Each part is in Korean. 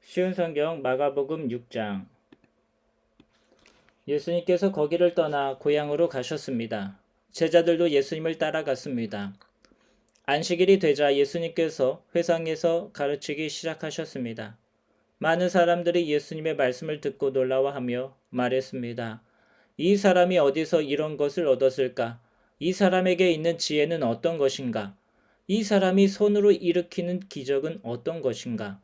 쉬운 성경 마가복음 6장. 예수님께서 거기를 떠나 고향으로 가셨습니다. 제자들도 예수님을 따라갔습니다. 안식일이 되자 예수님께서 회상에서 가르치기 시작하셨습니다. 많은 사람들이 예수님의 말씀을 듣고 놀라워하며 말했습니다. 이 사람이 어디서 이런 것을 얻었을까? 이 사람에게 있는 지혜는 어떤 것인가? 이 사람이 손으로 일으키는 기적은 어떤 것인가?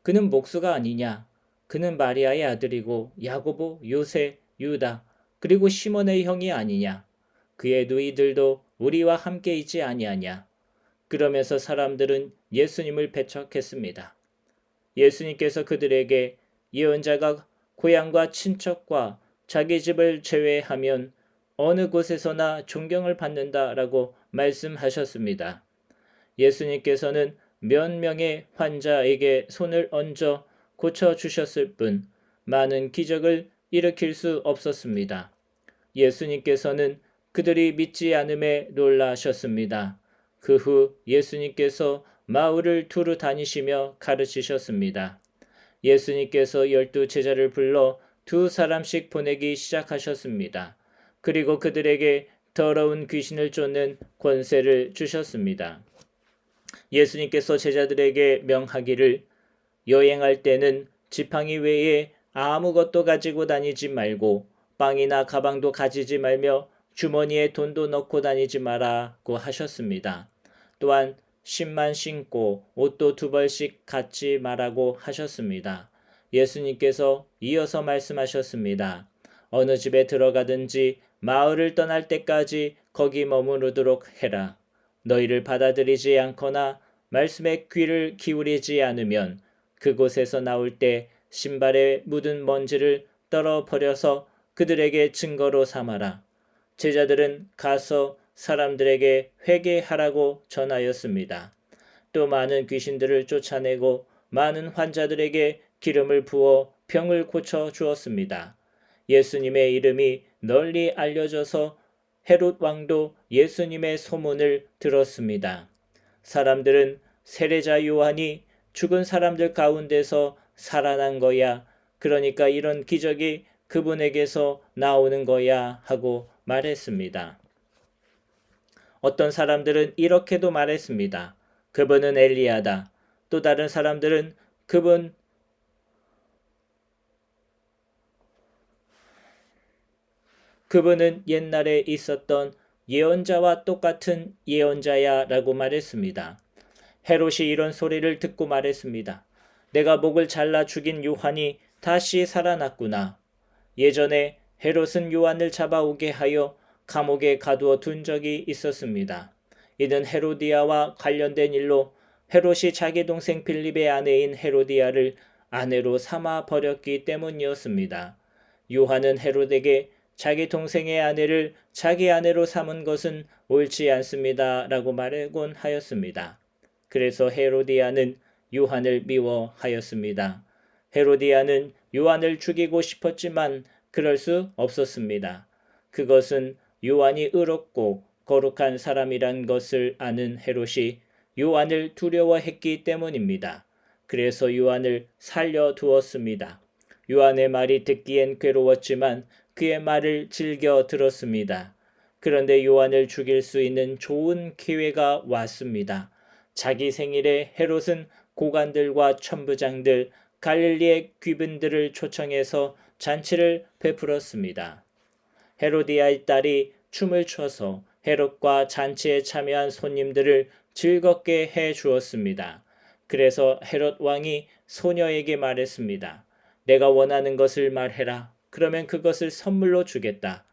그는 목수가 아니냐? 그는 마리아의 아들이고 야고보, 요새, 유다, 그리고 시몬의 형이 아니냐? 그의 누이들도 우리와 함께 있지 아니하냐? 그러면서 사람들은 예수님을 배척했습니다. 예수님께서 그들에게 예언자가 고향과 친척과 자기 집을 제외하면 어느 곳에서나 존경을 받는다라고 말씀하셨습니다. 예수님께서는 몇 명의 환자에게 손을 얹어 고쳐주셨을 뿐 많은 기적을 일으킬 수 없었습니다. 예수님께서는 그들이 믿지 않음에 놀라셨습니다. 그 후 예수님께서 마을을 두루 다니시며 가르치셨습니다. 예수님께서 12 제자를 불러 2사람씩 보내기 시작하셨습니다. 그리고 그들에게 더러운 귀신을 쫓는 권세를 주셨습니다. 예수님께서 제자들에게 명하기를 여행할 때는 지팡이 외에 아무것도 가지고 다니지 말고 빵이나 가방도 가지지 말며 주머니에 돈도 넣고 다니지 마라고 하셨습니다. 또한 신만 신고 옷도 2벌씩 갖지 말라고 하셨습니다. 예수님께서 이어서 말씀하셨습니다. 어느 집에 들어가든지 마을을 떠날 때까지 거기 머무르도록 해라. 너희를 받아들이지 않거나 말씀에 귀를 기울이지 않으면 그곳에서 나올 때 신발에 묻은 먼지를 떨어버려서 그들에게 증거로 삼아라. 제자들은 가서 사람들에게 회개하라고 전하였습니다. 또 많은 귀신들을 쫓아내고 많은 환자들에게 기름을 부어 병을 고쳐 주었습니다. 예수님의 이름이 널리 알려져서 헤롯 왕도 예수님의 소문을 들었습니다. 사람들은 세례자 요한이 죽은 사람들 가운데서 살아난 거야. 그러니까 이런 기적이 그분에게서 나오는 거야 하고 말했습니다. 어떤 사람들은 이렇게도 말했습니다. 그분은 엘리야다. 또 다른 사람들은 그분은 옛날에 있었던 예언자와 똑같은 예언자야 라고 말했습니다. 헤롯이 이런 소리를 듣고 말했습니다. 내가 목을 잘라 죽인 요한이 다시 살아났구나. 예전에 헤롯은 요한을 잡아오게 하여 감옥에 가두어 둔 적이 있었습니다. 이는 헤로디아와 관련된 일로 헤롯이 자기 동생 빌립의 아내인 헤로디아를 아내로 삼아 버렸기 때문이었습니다. 요한은 헤롯에게 자기 동생의 아내를 자기 아내로 삼은 것은 옳지 않습니다. 라고 말하곤 하였습니다. 그래서 헤로디아는 요한을 미워하였습니다. 헤로디아는 요한을 죽이고 싶었지만 그럴 수 없었습니다. 그것은 요한이 의롭고 거룩한 사람이란 것을 아는 헤롯이 요한을 두려워했기 때문입니다. 그래서 요한을 살려두었습니다. 요한의 말이 듣기엔 괴로웠지만 그의 말을 즐겨 들었습니다. 그런데 요한을 죽일 수 있는 좋은 기회가 왔습니다. 자기 생일에 헤롯은 고관들과 천부장들, 갈릴리의 귀빈들을 초청해서 잔치를 베풀었습니다. 헤로디아의 딸이 춤을 춰서 헤롯과 잔치에 참여한 손님들을 즐겁게 해 주었습니다. 그래서 헤롯 왕이 소녀에게 말했습니다. 내가 원하는 것을 말해라. 그러면 그것을 선물로 주겠다.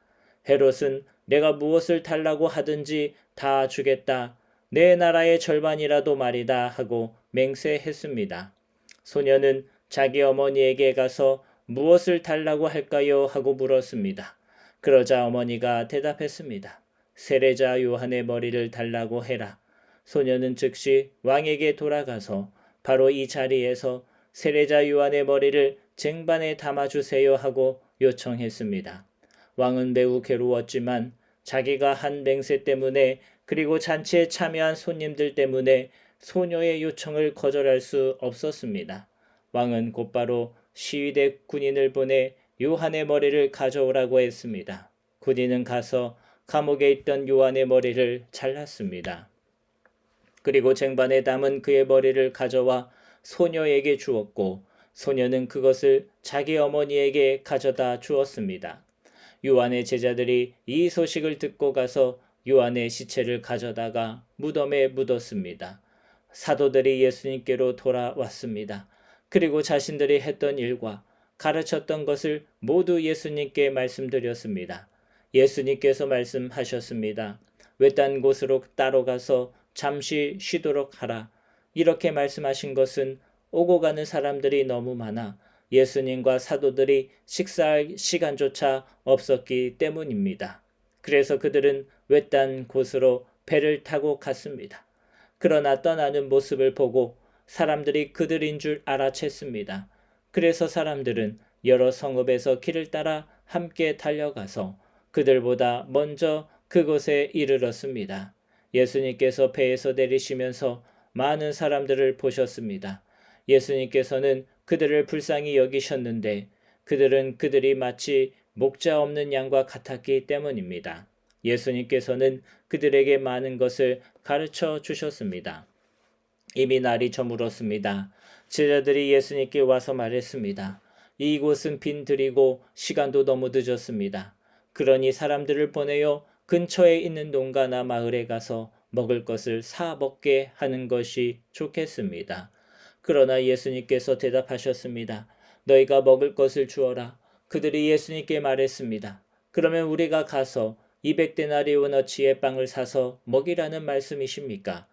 헤롯은 내가 무엇을 달라고 하든지 다 주겠다. 내 나라의 절반이라도 말이다 하고 맹세했습니다. 소녀는 자기 어머니에게 가서 무엇을 달라고 할까요? 하고 물었습니다. 그러자 어머니가 대답했습니다. 세례자 요한의 머리를 달라고 해라. 소녀는 즉시 왕에게 돌아가서 바로 이 자리에서 세례자 요한의 머리를 쟁반에 담아주세요 하고 요청했습니다. 왕은 매우 괴로웠지만 자기가 한 맹세 때문에 그리고 잔치에 참여한 손님들 때문에 소녀의 요청을 거절할 수 없었습니다. 왕은 곧바로 시위대 군인을 보내 요한의 머리를 가져오라고 했습니다. 군인은 가서 감옥에 있던 요한의 머리를 잘랐습니다. 그리고 쟁반에 담은 그의 머리를 가져와 소녀에게 주었고 소녀는 그것을 자기 어머니에게 가져다 주었습니다. 요한의 제자들이 이 소식을 듣고 가서 요한의 시체를 가져다가 무덤에 묻었습니다. 사도들이 예수님께로 돌아왔습니다. 그리고 자신들이 했던 일과 가르쳤던 것을 모두 예수님께 말씀드렸습니다. 예수님께서 말씀하셨습니다. 외딴 곳으로 따로 가서 잠시 쉬도록 하라. 이렇게 말씀하신 것은 오고 가는 사람들이 너무 많아 예수님과 사도들이 식사할 시간조차 없었기 때문입니다. 그래서 그들은 외딴 곳으로 배를 타고 갔습니다. 그러나 떠나는 모습을 보고 사람들이 그들인 줄 알아챘습니다. 그래서 사람들은 여러 성읍에서 길을 따라 함께 달려가서 그들보다 먼저 그곳에 이르렀습니다. 예수님께서 배에서 내리시면서 많은 사람들을 보셨습니다. 예수님께서는 그들을 불쌍히 여기셨는데 그들이 마치 목자 없는 양과 같았기 때문입니다. 예수님께서는 그들에게 많은 것을 가르쳐 주셨습니다. 이미 날이 저물었습니다. 제자들이 예수님께 와서 말했습니다. 이곳은 빈들이고 시간도 너무 늦었습니다. 그러니 사람들을 보내어 근처에 있는 농가나 마을에 가서 먹을 것을 사 먹게 하는 것이 좋겠습니다. 그러나 예수님께서 대답하셨습니다. 너희가 먹을 것을 주어라. 그들이 예수님께 말했습니다. 그러면 우리가 가서 200데나리온어치의 빵을 사서 먹이라는 말씀이십니까?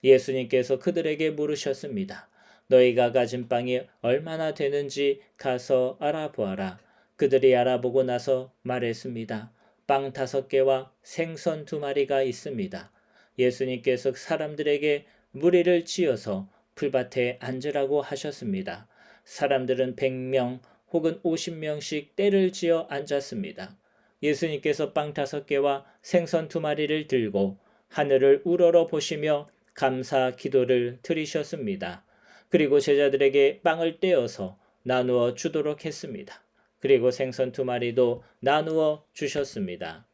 예수님께서 그들에게 물으셨습니다. 너희가 가진 빵이 얼마나 되는지 가서 알아보아라. 그들이 알아보고 나서 말했습니다. 빵 5개와 생선 2마리가 있습니다. 예수님께서 사람들에게 무리를 지어서 풀밭에 앉으라고 하셨습니다. 사람들은 100명 혹은 50명씩 떼를 지어 앉았습니다. 예수님께서 빵 5개와 생선 2마리를 들고 하늘을 우러러 보시며 감사 기도를 드리셨습니다. 그리고 제자들에게 빵을 떼어서 나누어 주도록 했습니다. 그리고 생선 2마리도 나누어 주셨습니다.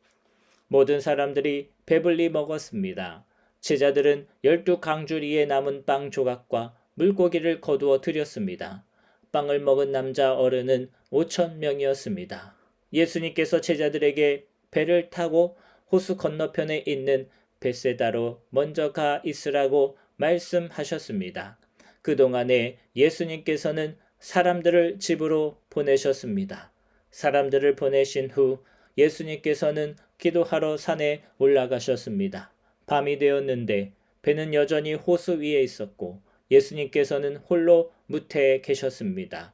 모든 사람들이 배불리 먹었습니다. 제자들은 12강주리에 남은 빵 조각과 물고기를 거두어 드렸습니다. 빵을 먹은 남자 어른은 5,000명이었습니다. 예수님께서 제자들에게 배를 타고 호수 건너편에 있는 벳세다로 먼저 가 있으라고 말씀하셨습니다. 그동안에 예수님께서는 사람들을 집으로 보내셨습니다. 사람들을 보내신 후 예수님께서는 기도하러 산에 올라가셨습니다. 밤이 되었는데 배는 여전히 호수 위에 있었고 예수님께서는 홀로 무태에 계셨습니다.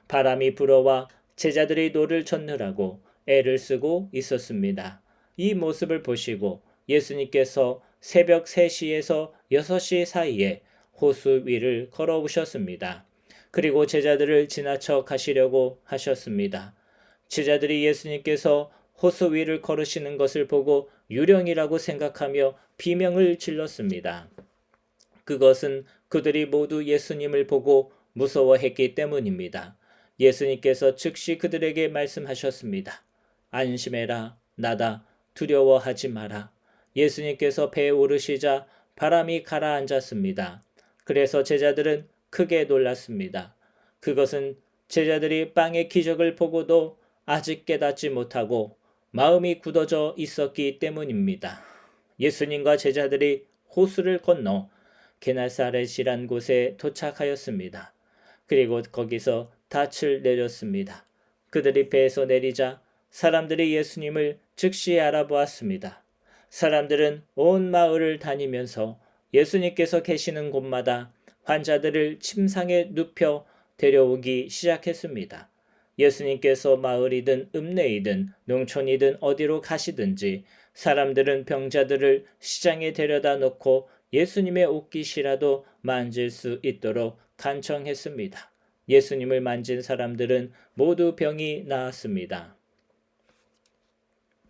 바람이 불어와 제자들이 노를 젓느라고 애를 쓰고 있었습니다. 이 모습을 보시고 예수님께서 새벽 3시에서 6시 사이에 호수 위를 걸어오셨습니다. 그리고 제자들을 지나쳐 가시려고 하셨습니다. 제자들이 예수님께서 호수 위를 걸으시는 것을 보고 유령이라고 생각하며 비명을 질렀습니다. 그것은 그들이 모두 예수님을 보고 무서워했기 때문입니다. 예수님께서 즉시 그들에게 말씀하셨습니다. 안심해라, 나다, 두려워하지 마라. 예수님께서 배에 오르시자 바람이 가라앉았습니다. 그래서 제자들은 크게 놀랐습니다. 그것은 제자들이 빵의 기적을 보고도 아직 깨닫지 못하고 마음이 굳어져 있었기 때문입니다. 예수님과 제자들이 호수를 건너 게네사렛이란 곳에 도착하였습니다. 그리고 거기서 닻을 내렸습니다. 그들이 배에서 내리자 사람들이 예수님을 즉시 알아보았습니다. 사람들은 온 마을을 다니면서 예수님께서 계시는 곳마다 환자들을 침상에 눕혀 데려오기 시작했습니다. 예수님께서 마을이든 읍내이든 농촌이든 어디로 가시든지 사람들은 병자들을 시장에 데려다 놓고 예수님의 옷깃이라도 만질 수 있도록 간청했습니다. 예수님을 만진 사람들은 모두 병이 나았습니다.